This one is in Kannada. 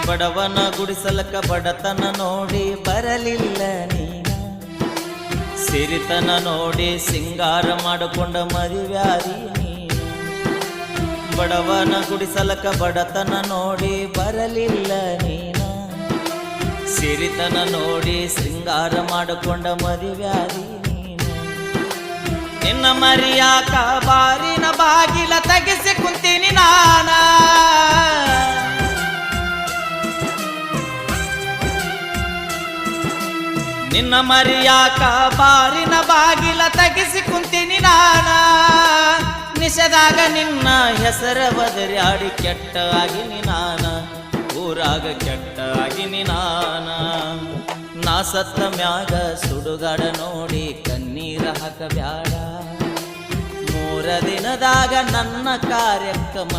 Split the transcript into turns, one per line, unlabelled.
ಬಡವನ ಗುಡಿಸಲಕ ಬಡತನ ನೋಡಿ ಬರಲಿಲ್ಲ ನೀನ, ಸಿರಿತನ ನೋಡಿ ಸಿಂಗಾರ ಮಾಡಿಕೊಂಡ ಮದುವ್ಯಾದಿ ನೀನು. ಬಡವನ ಗುಡಿಸಲಕ ಬಡತನ ನೋಡಿ ಬರಲಿಲ್ಲ ನೀನ, ಸಿರಿತನ ನೋಡಿ ಸಿಂಗಾರ ಮಾಡಿಕೊಂಡ ಮದುವ್ಯಾದಿ ನೀನು. ನಿನ್ನ ಮರಿಯಾಕ ಬಾರಿನ ಬಾಗಿಲ ತೆಗೆಸಿ ಕುಂತೀನಿ ನಾನ, ನಿನ್ನ ಮರಿಯಾಕ ಬಾರಿನ ಬಾಗಿಲ ತೆಗೆಸಿ ಕುಂತೀನಿ ನಾನ. ನಿಷೇದಾಗ ನಿನ್ನ ಹೆಸರ ಬದರ್ಯಾಡಿ ಕೆಟ್ಟ ಆಗಿನಿ ನಾನ, ಊರಾಗ ಕೆಟ್ಟ ಆಗಿನಿ ನಾನ. ನಾ ಸತ್ತ ಮ್ಯಾಗ ಸುಡುಗಾಡ ನೋಡಿ ಕಣ್ಣೀರ ಹಾಕಬ್ಯಾಡ, 3 ದಿನದಾಗ ನನ್ನ ಕಾರ್ಯಕ್ರಮ